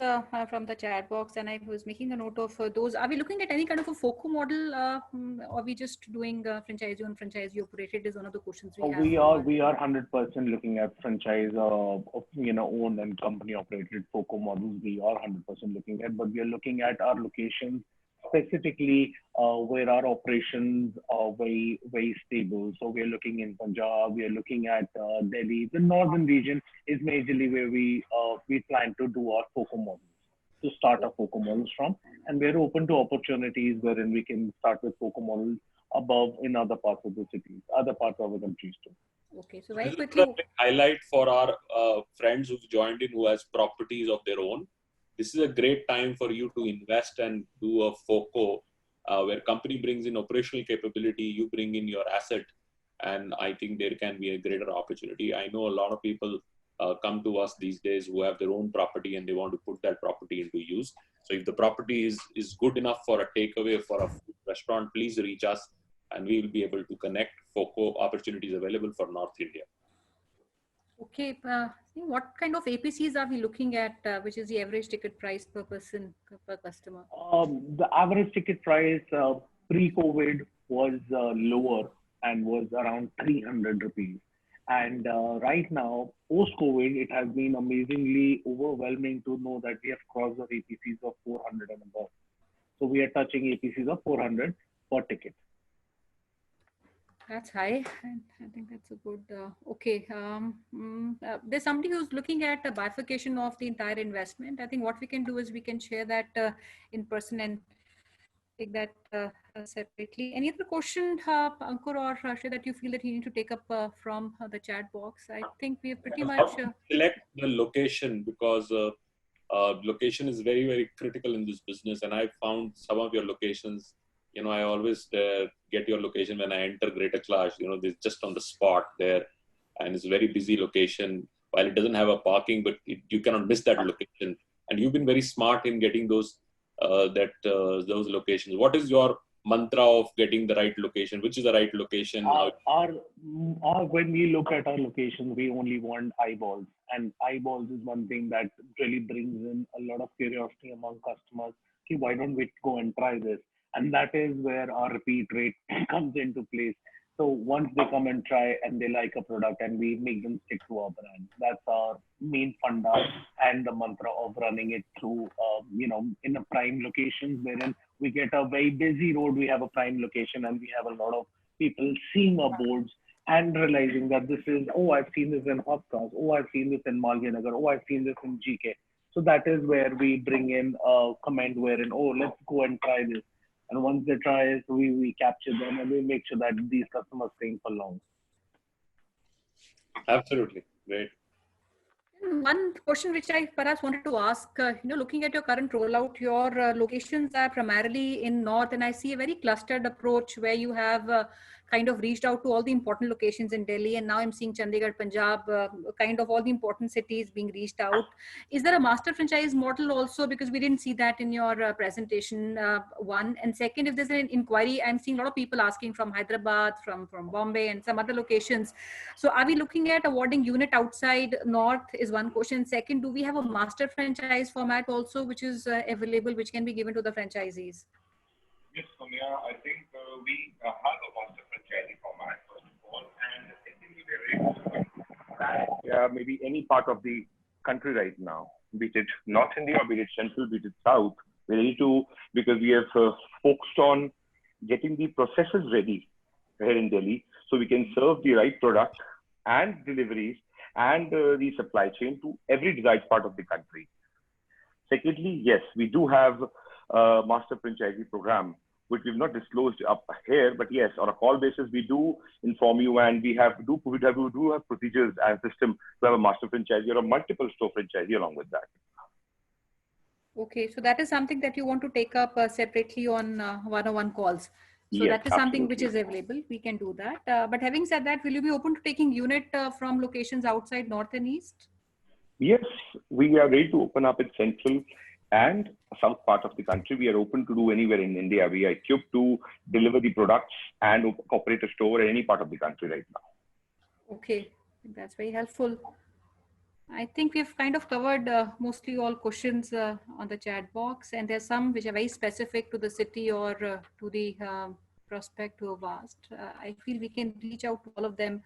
from the chat box, and I was making a note of those. Are we looking at any kind of a FOCO model, or are we just doing franchisee on franchisee operated? Is one of the questions we have. We are 100% looking at franchise, owned and company operated FOCO models. We are 100% looking at, but we are looking at our locations specifically where our operations are very, very stable. So we are looking in Punjab, we are looking at Delhi. The northern region is majorly where we plan to do our FOCO models, to start our FOCO models from. And we're open to opportunities wherein we can start with FOCO models above in other parts of the cities, other parts of the countries too. Okay, so very This is quickly. a highlight for our friends who've joined in who has properties of their own. This is a great time for you to invest and do a FOCO where company brings in operational capability, you bring in your asset, and I think there can be a greater opportunity. I know a lot of people come to us these days who have their own property and they want to put that property into use. So if the property is good enough for a takeaway for a food restaurant, please reach us and we will be able to connect FOCO opportunities available for North India. Okay, what kind of APCs are we looking at, which is the average ticket price per person, per customer? The average ticket price pre-COVID was lower and was around 300 rupees. And right now, post-COVID, it has been amazingly overwhelming to know that we have crossed the APCs of 400 and above. So we are touching APCs of 400 per ticket. That's high. I think that's a good, okay. There's somebody who's looking at a bifurcation of the entire investment. I think what we can do is we can share that in person and take that separately. Any other question, Ankur or Shay, that you feel that you need to take up from the chat box? I think we have pretty much... Select the location, because location is very, very critical in this business. And I found some of your locations, I always get your location when I enter Greater Clash. It's just on the spot there, and it's a very busy location. While it doesn't have a parking, but you cannot miss that location. And you've been very smart in getting those locations. What is your mantra of getting the right location? Which is the right location? When we look at our locations, we only want eyeballs, and eyeballs is one thing that really brings in a lot of curiosity among customers. Okay, why don't we go and try this? And that is where our repeat rate comes into place. So once they come and try and they like a product, and we make them stick to our brand. That's our main funda and the mantra of running it through, in a prime location wherein we get a very busy road. We have a prime location and we have a lot of people seeing our boards and realizing that this is, oh, I've seen this in Hopcross. Oh, I've seen this in Malviya Nagar. Oh, I've seen this in GK. So that is where we bring in a comment wherein, oh, let's go and try this. And once they try it, we capture them and we make sure that these customers stay for long. Absolutely. Great. One question which I perhaps wanted to ask, looking at your current rollout, your locations are primarily in North, and I see a very clustered approach where you have kind of reached out to all the important locations in Delhi, and now I'm seeing Chandigarh, Punjab, kind of all the important cities being reached out. Is there a master franchise model also? Because we didn't see that in your presentation, one. And second, if there's an inquiry, I'm seeing a lot of people asking from Hyderabad, from Bombay and some other locations. So are we looking at awarding unit outside North is one question. Second, do we have a master franchise format also, which is available, which can be given to the franchisees? Yes, Sonia, I think we have a master franchising format, first of all, and secondly, we're ready to maybe any part of the country right now, be it North India, be it Central, be it South, we're ready to, because we have focused on getting the processes ready here in Delhi, so we can serve the right product and deliveries and the supply chain to every desired part of the country. Secondly, yes, we do have a master franchisee program, which we've not disclosed up here, but yes, on a call basis, we do inform you, and we do have procedures and system to have a master franchisee or a multiple store franchisee along with that. Okay, so that is something that you want to take up separately on one-on-one calls. So Yes, that is something absolutely. which is available. We can do that. But having said that, will you be open to taking unit from locations outside North and East? Yes, we are ready to open up in Central and South part of the country. We are open to do anywhere in India. We are equipped to deliver the products and operate a store in any part of the country right now. Okay, that's very helpful. I think we've kind of covered mostly all questions on the chat box, and there's some which are very specific to the city or to the prospect who have asked. I feel we can reach out to all of them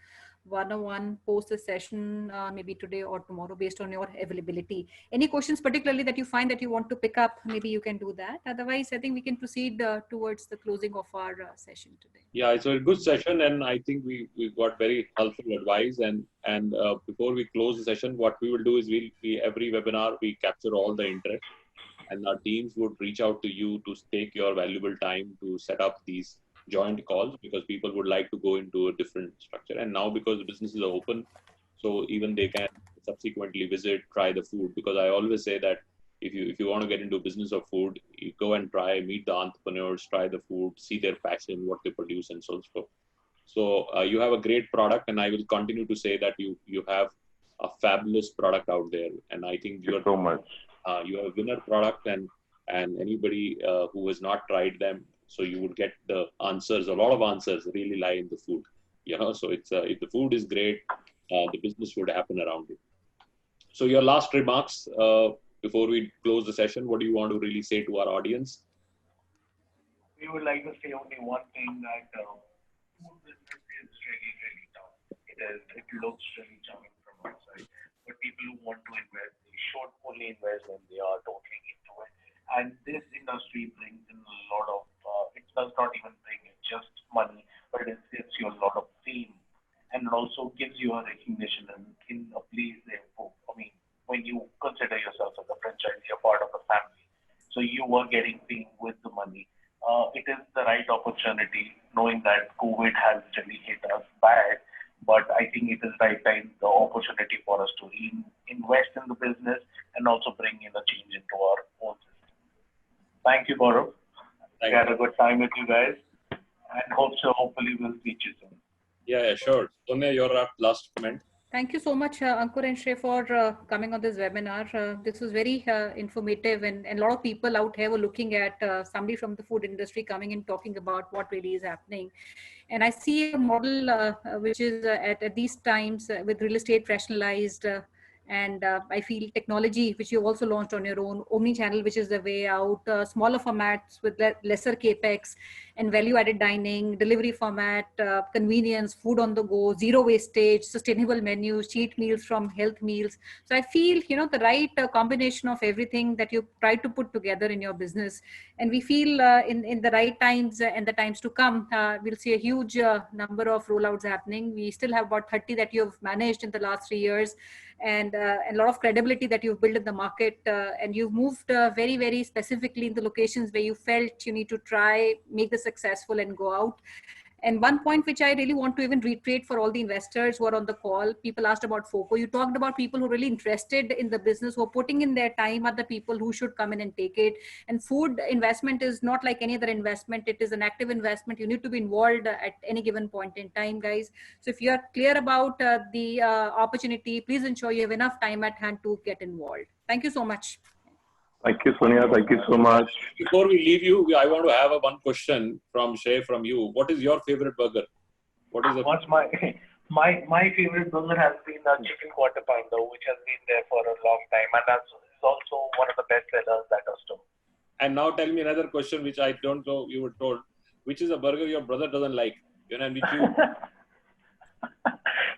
one-on-one post the session, maybe today or tomorrow, based on your availability. Any questions particularly that you find that you want to pick up, maybe you can do that. Otherwise, I think we can proceed towards the closing of our session today. Yeah, it's a good session, and I think we got very helpful advice. And before we close the session, what we will do is we every webinar we capture all the interest, and our teams would reach out to you to take your valuable time to set up these joint calls, because people would like to go into a different structure. And now, because the businesses are open, so even they can subsequently visit, try the food. Because I always say that if you want to get into business of food, you go and try, meet the entrepreneurs, try the food, see their passion, what they produce, and so forth. So you have a great product, and I will continue to say that you have a fabulous product out there. And I think Thank you so much. you have a winner product, and anybody who has not tried them, so you would get the answers. A lot of answers really lie in the food. So it's if the food is great, the business would happen around it. So your last remarks before we close the session, what do you want to really say to our audience? We would like to say only one thing, that food business is really, really tough. It looks really charming from outside, but people who want to invest, they should only invest when they are totally into it. And this industry brings in a lot of, it does not even bring in just money, but it gives you a lot of fame, and it also gives you a recognition in a place there. I mean, when you consider yourself as a franchisee, a part of the family, so you are getting fame with the money. It is the right opportunity, knowing that COVID has really hit us bad, but I think it is right time, the opportunity for us to invest in the business and also bring in a change into our own system. Thank you, Gaurav. We had a good time with you guys, and hopefully we'll see you soon. Yeah, sure. Sonia, your last comment. Thank you so much, Ankur and Shrey, for coming on this webinar. This was very informative, and a lot of people out here were looking at somebody from the food industry coming and talking about what really is happening. And I see a model which is at these times with real estate rationalized, and I feel technology, which you also launched on your own, omni-channel, which is the way out, smaller formats with lesser capex, and value-added dining, delivery format, convenience, food on the go, zero wastage, sustainable menus, cheat meals from health meals. So I feel, the right combination of everything that you try to put together in your business. And we feel in the right times and the times to come, we'll see a huge number of rollouts happening. We still have about 30 that you've managed in the last 3 years, and a lot of credibility that you've built in the market. And you've moved very, very specifically in the locations where you felt you need to try, make this successful and go out. And one point which I really want to even reiterate for all the investors who are on the call, people asked about FOCO. You talked about people who are really interested in the business, who are putting in their time, are the people who should come in and take it. And food investment is not like any other investment. It is an active investment. You need to be involved at any given point in time, guys. So if you are clear about the opportunity, please ensure you have enough time at hand to get involved. Thank you so much. Thank you, Sonia. Thank you so much. Before we leave you, I want to have one question from Shrey, from you. What is your favorite burger? What is What's my favorite burger has been a chicken quarter pounder, which has been there for a long time, and that's also one of the best sellers at our store. And now tell me another question, which I don't know you were told. Which is a burger your brother doesn't like? And which you...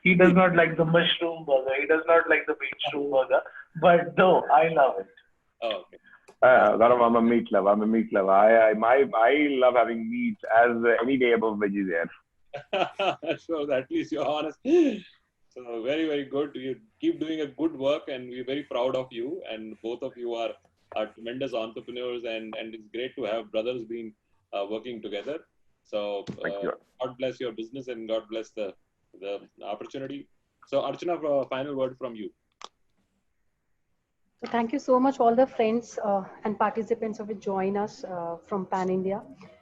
He does not like the mushroom burger. He does not like the beetroot burger. But no, I love it. Oh, okay. Gaurav, I'm a meat lover. I love having meat as any day above veggie there. So at least you're honest. So very, very good. You keep doing a good work, and we're very proud of you. And both of you are tremendous entrepreneurs, and it's great to have brothers being working together. So God bless your business, and God bless the opportunity. So Archana, final word from you. So thank you so much, all the friends and participants who will join us from Pan India.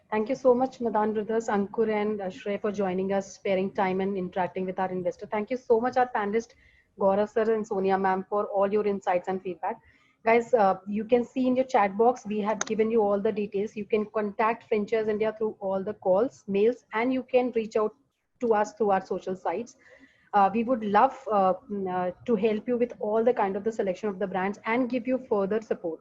Thank you so much, Madan brothers, Ankur and Shrey, for joining us, sparing time and interacting with our investor. Thank you so much, our panelists, Gaurav sir and Sonia ma'am, for all your insights and feedback. Guys, you can see in your chat box, we have given you all the details. You can contact Franchise India through all the calls, mails, and you can reach out to us through our social sites. We would love to help you with all the kind of the selection of the brands and give you further support.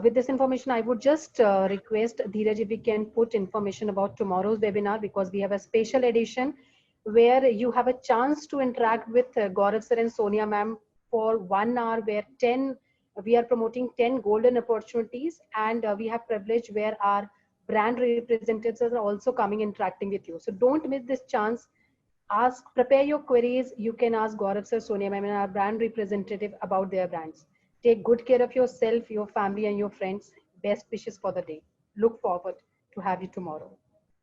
With this information, I would just request Dheeraj if we can put information about tomorrow's webinar, because we have a special edition where you have a chance to interact with Gaurav sir and Sonia ma'am for 1 hour, where we are promoting 10 golden opportunities, and we have privilege where our brand representatives are also coming interacting with you. So don't miss this chance. Prepare your queries. You can ask Gaurav sir, Sonia ma'am, and our brand representative about their brands. Take good care of yourself, your family, and your friends. Best wishes for the day. Look forward to have you tomorrow.